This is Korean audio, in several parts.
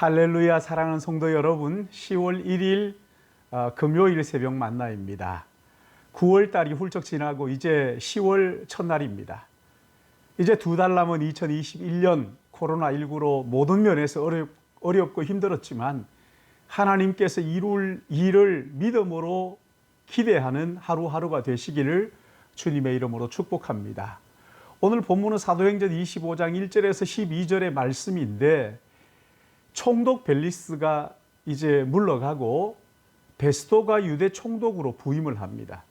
할렐루야. 사랑하는 성도 여러분, 10월 1일 금요일 새벽 만나입니다. 9월 달이 훌쩍 지나고 이제 10월 첫날입니다. 이제 두 달 남은 2021년 코로나19로 모든 면에서 어렵고 힘들었지만 하나님께서 이룰 일을 믿음으로 기대하는 하루하루가 되시기를 주님의 이름으로 축복합니다. 오늘 본문은 사도행전 25장 1절에서 12절의 말씀인데, 총독 벨리스가 이제 물러가고 베스도가 유대 총독으로 부임을 합니다.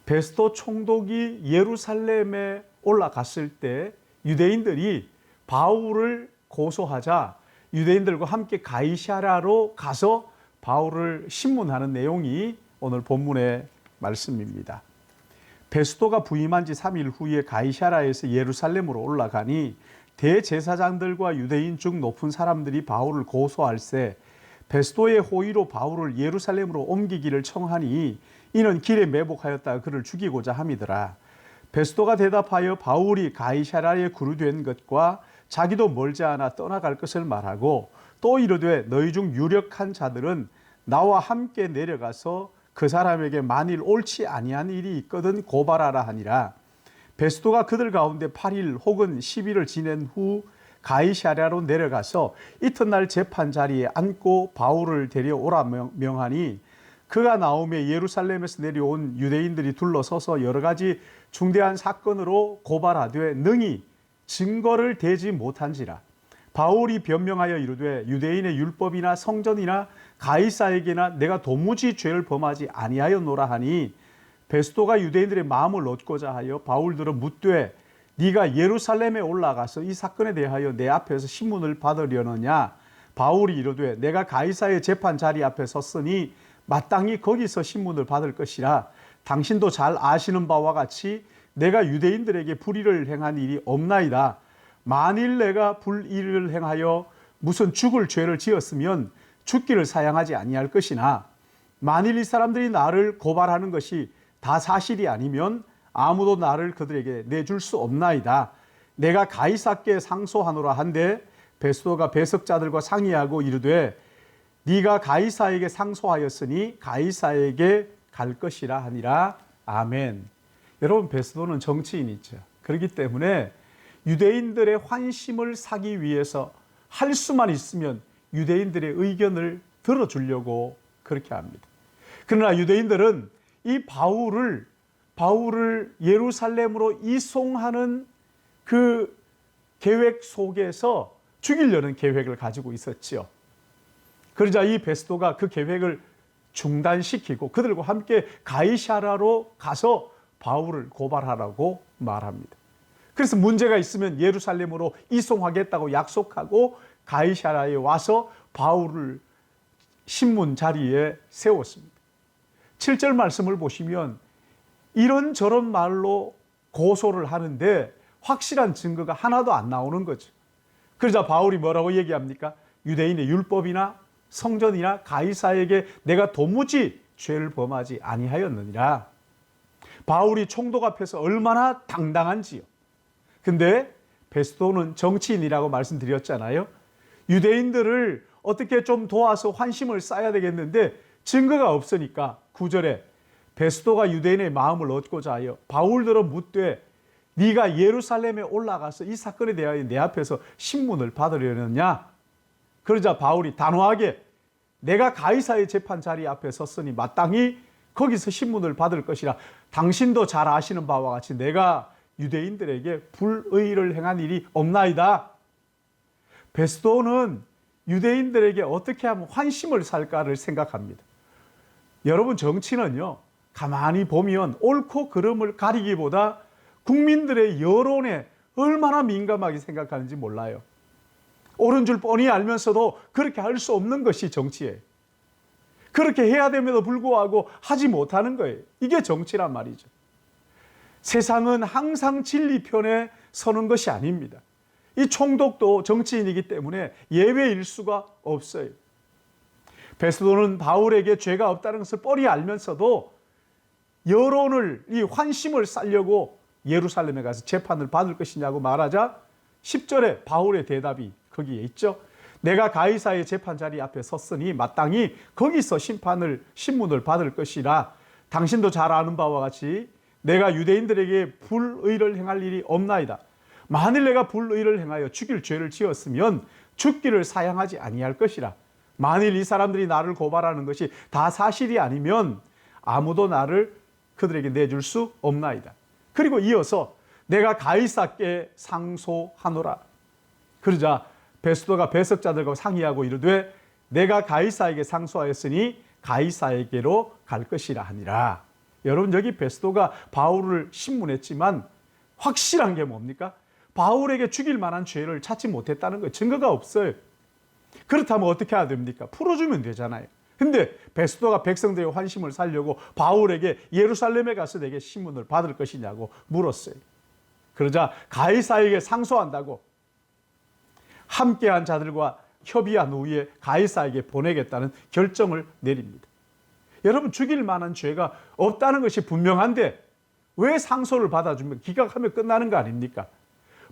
베스도 총독이 예루살렘에 올라갔을 때 유대인들이 바울을 고소하자 유대인들과 함께 가이사랴로 가서 바울을 신문하는 내용이 오늘 본문의 말씀입니다. 베스도가 부임한 지 3일 후에 가이사랴에서 예루살렘으로 올라가니 대제사장들과 유대인 중 높은 사람들이 바울을 고소할세 베스도의 호의로 바울을 예루살렘으로 옮기기를 청하니 이는 길에 매복하였다가 그를 죽이고자 함이더라. 베스도가 대답하여 바울이 가이사랴에 구류된 것과 자기도 멀지 않아 떠나갈 것을 말하고 또 이르되 너희 중 유력한 자들은 나와 함께 내려가서 그 사람에게 만일 옳지 아니한 일이 있거든 고발하라 하니라. 베스도가 그들 가운데 8일 혹은 10일을 지낸 후 가이사랴로 내려가서 이튿날 재판 자리에 앉고 바울을 데려오라 명하니 그가 나오매 예루살렘에서 내려온 유대인들이 둘러서서 여러 가지 중대한 사건으로 고발하되 능히 증거를 대지 못한지라. 바울이 변명하여 이르되 유대인의 율법이나 성전이나 가이사에게나 내가 도무지 죄를 범하지 아니하였노라 하니 베스도가 유대인들의 마음을 얻고자 하여 바울들은 묻되 네가 예루살렘에 올라가서 이 사건에 대하여 내 앞에서 신문을 받으려느냐. 바울이 이르되 내가 가이사의 재판 자리 앞에 섰으니 마땅히 거기서 신문을 받을 것이라. 당신도 잘 아시는 바와 같이 내가 유대인들에게 불의를 행한 일이 없나이다. 만일 내가 불의를 행하여 무슨 죽을 죄를 지었으면 죽기를 사양하지 아니할 것이나 만일 이 사람들이 나를 고발하는 것이 다 사실이 아니면 아무도 나를 그들에게 내줄 수 없나이다. 내가 가이사께 상소하노라 한데 베스도가 배석자들과 상의하고 이르되 네가 가이사에게 상소하였으니 가이사에게 갈 것이라 하니라. 아멘. 여러분, 베스도는 정치인이죠. 그렇기 때문에 유대인들의 환심을 사기 위해서 할 수만 있으면 유대인들의 의견을 들어주려고 그렇게 합니다. 그러나 유대인들은 이 바울을 예루살렘으로 이송하는 그 계획 속에서 죽이려는 계획을 가지고 있었지요. 그러자 이 베스도가 그 계획을 중단시키고 그들과 함께 가이사랴로 가서 바울을 고발하라고 말합니다. 그래서 문제가 있으면 예루살렘으로 이송하겠다고 약속하고 가이사랴에 와서 바울을 신문 자리에 세웠습니다. 7절 말씀을 보시면 이런저런 말로 고소를 하는데 확실한 증거가 하나도 안 나오는 거죠. 그러자 바울이 뭐라고 얘기합니까? 유대인의 율법이나 성전이나 가이사에게 내가 도무지 죄를 범하지 아니하였느니라. 바울이 총독 앞에서 얼마나 당당한지요. 근데 베스도는 정치인이라고 말씀드렸잖아요. 유대인들을 어떻게 좀 도와서 환심을 쌓아야 되겠는데 증거가 없으니까 9절에 베스도가 유대인의 마음을 얻고자 하여 바울들은 묻되 네가 예루살렘에 올라가서 이 사건에 대하여 내 앞에서 신문을 받으려느냐. 그러자 바울이 단호하게 내가 가이사의 재판 자리 앞에 섰으니 마땅히 거기서 신문을 받을 것이라. 당신도 잘 아시는 바와 같이 내가 유대인들에게 불의를 행한 일이 없나이다. 베스도는 유대인들에게 어떻게 하면 환심을 살까를 생각합니다. 여러분, 정치는요, 가만히 보면 옳고 그름을 가리기보다 국민들의 여론에 얼마나 민감하게 생각하는지 몰라요. 옳은 줄 뻔히 알면서도 그렇게 할 수 없는 것이 정치예요. 그렇게 해야 됨에도 불구하고 하지 못하는 거예요. 이게 정치란 말이죠. 세상은 항상 진리 편에 서는 것이 아닙니다. 이 총독도 정치인이기 때문에 예외일 수가 없어요. 베스도는 바울에게 죄가 없다는 것을 뻔히 알면서도 여론을, 이 환심을 살려고 예루살렘에 가서 재판을 받을 것이냐고 말하자 10절에 바울의 대답이 거기에 있죠. 내가 가이사의 재판자리 앞에 섰으니 마땅히 거기서 신문을 받을 것이라. 당신도 잘 아는 바와 같이 내가 유대인들에게 불의를 행할 일이 없나이다. 만일 내가 불의를 행하여 죽일 죄를 지었으면 죽기를 사양하지 아니할 것이라. 만일 이 사람들이 나를 고발하는 것이 다 사실이 아니면 아무도 나를 그들에게 내줄 수 없나이다. 그리고 이어서 내가 가이사께 상소하노라. 그러자 베스도가 배석자들과 상의하고 이르되 내가 가이사에게 상소하였으니 가이사에게로 갈 것이라 하니라. 여러분, 여기 베스도가 바울을 신문했지만 확실한 게 뭡니까? 바울에게 죽일 만한 죄를 찾지 못했다는 거예요. 증거가 없어요. 그렇다면 어떻게 해야 됩니까? 풀어주면 되잖아요. 근데 베스도가 백성들의 환심을 살려고 바울에게 예루살렘에 가서 내게 신문을 받을 것이냐고 물었어요. 그러자 가이사에게 상소한다고 함께한 자들과 협의한 후에 가이사에게 보내겠다는 결정을 내립니다. 여러분, 죽일 만한 죄가 없다는 것이 분명한데 왜 상소를 받아주면 기각하면 끝나는 거 아닙니까?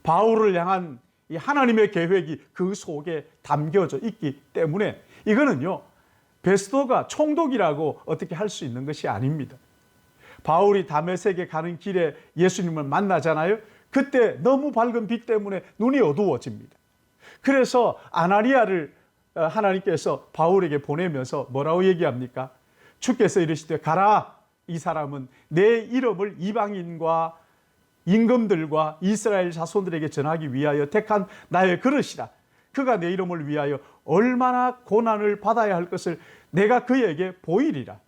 바울을 향한 이 하나님의 계획이 그 속에 담겨져 있기 때문에 이거는요, 베스도가 총독이라고 어떻게 할 수 있는 것이 아닙니다. 바울이 다메섹에 가는 길에 예수님을 만나잖아요. 그때 너무 밝은 빛 때문에 눈이 어두워집니다. 그래서 아나니아를 하나님께서 바울에게 보내면서 뭐라고 얘기합니까? 주께서 이르시되 가라, 이 사람은 내 이름을 이방인과 임금들과 이스라엘 자손들에게 전하기 위하여 택한 나의 그릇이라. 그가 내 이름을 위하여 얼마나 고난을 받아야 할 것을 내가 그에게 보이리라.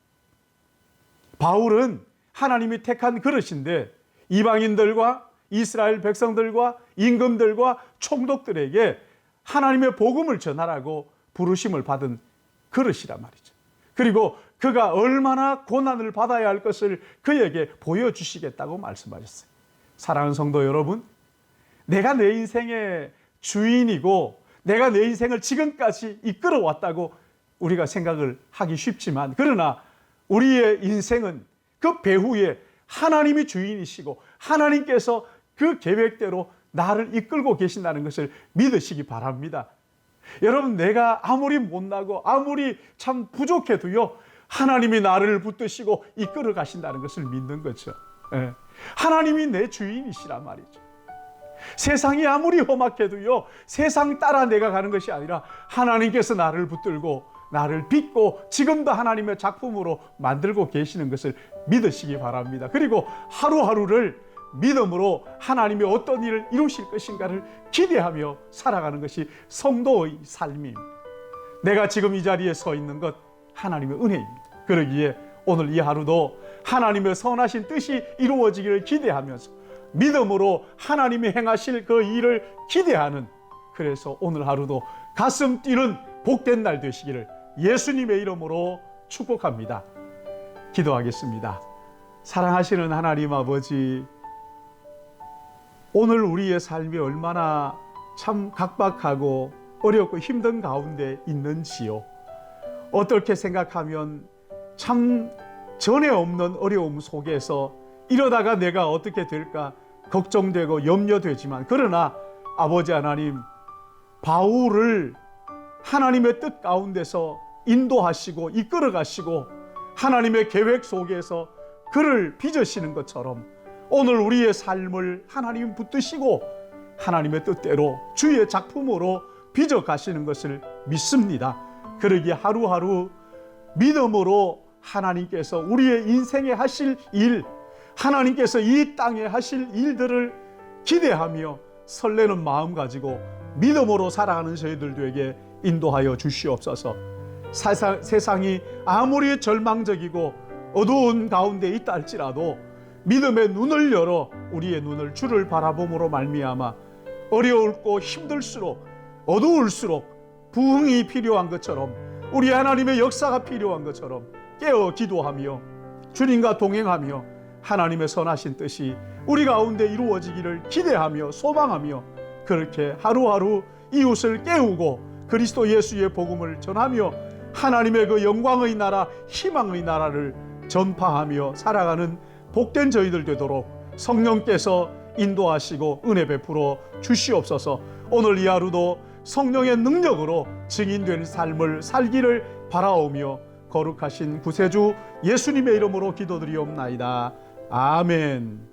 바울은 하나님이 택한 그릇인데 이방인들과 이스라엘 백성들과 임금들과 총독들에게 하나님의 복음을 전하라고 부르심을 받은 그릇이란 말이죠. 그리고 그가 얼마나 고난을 받아야 할 것을 그에게 보여주시겠다고 말씀하셨어요. 사랑하는 성도 여러분, 내가 내 인생의 주인이고 내가 내 인생을 지금까지 이끌어왔다고 우리가 생각을 하기 쉽지만, 그러나 우리의 인생은 그 배후에 하나님이 주인이시고 하나님께서 그 계획대로 나를 이끌고 계신다는 것을 믿으시기 바랍니다. 여러분, 내가 아무리 못나고 아무리 참 부족해도요, 하나님이 나를 붙드시고 이끌어 가신다는 것을 믿는 거죠. 예. 하나님이 내 주인이시란 말이죠. 세상이 아무리 험악해도요, 세상 따라 내가 가는 것이 아니라 하나님께서 나를 붙들고 나를 빚고 지금도 하나님의 작품으로 만들고 계시는 것을 믿으시기 바랍니다. 그리고 하루하루를 믿음으로 하나님이 어떤 일을 이루실 것인가를 기대하며 살아가는 것이 성도의 삶입니다. 내가 지금 이 자리에 서 있는 것 하나님의 은혜입니다. 그러기에 오늘 이 하루도 하나님의 선하신 뜻이 이루어지기를 기대하면서 믿음으로 하나님이 행하실 그 일을 기대하는, 그래서 오늘 하루도 가슴 뛰는 복된 날 되시기를 예수님의 이름으로 축복합니다. 기도하겠습니다. 사랑하시는 하나님 아버지, 오늘 우리의 삶이 얼마나 참 각박하고 어렵고 힘든 가운데 있는지요. 어떻게 생각하면 참 전에 없는 어려움 속에서 이러다가 내가 어떻게 될까 걱정되고 염려되지만, 그러나 아버지 하나님, 바울을 하나님의 뜻 가운데서 인도하시고 이끌어 가시고 하나님의 계획 속에서 그를 빚으시는 것처럼 오늘 우리의 삶을 하나님 붙드시고 하나님의 뜻대로 주의 작품으로 빚어 가시는 것을 믿습니다. 그러기에 하루하루 믿음으로 하나님께서 우리의 인생에 하실 일, 하나님께서 이 땅에 하실 일들을 기대하며 설레는 마음 가지고 믿음으로 살아가는 저희들에게 인도하여 주시옵소서. 세상이 아무리 절망적이고 어두운 가운데 있다 할지라도 믿음의 눈을 열어 우리의 눈을 주를 바라봄으로 말미암아 어려울고 힘들수록 어두울수록 부흥이 필요한 것처럼, 우리 하나님의 역사가 필요한 것처럼 깨어 기도하며 주님과 동행하며 하나님의 선하신 뜻이 우리 가운데 이루어지기를 기대하며 소망하며 그렇게 하루하루 이웃을 깨우고 그리스도 예수의 복음을 전하며 하나님의 그 영광의 나라, 희망의 나라를 전파하며 살아가는 복된 저희들 되도록 성령께서 인도하시고 은혜 베풀어 주시옵소서. 오늘 이 하루도 성령의 능력으로 증인된 삶을 살기를 바라오며 거룩하신 구세주 예수님의 이름으로 기도드리옵나이다. 아멘.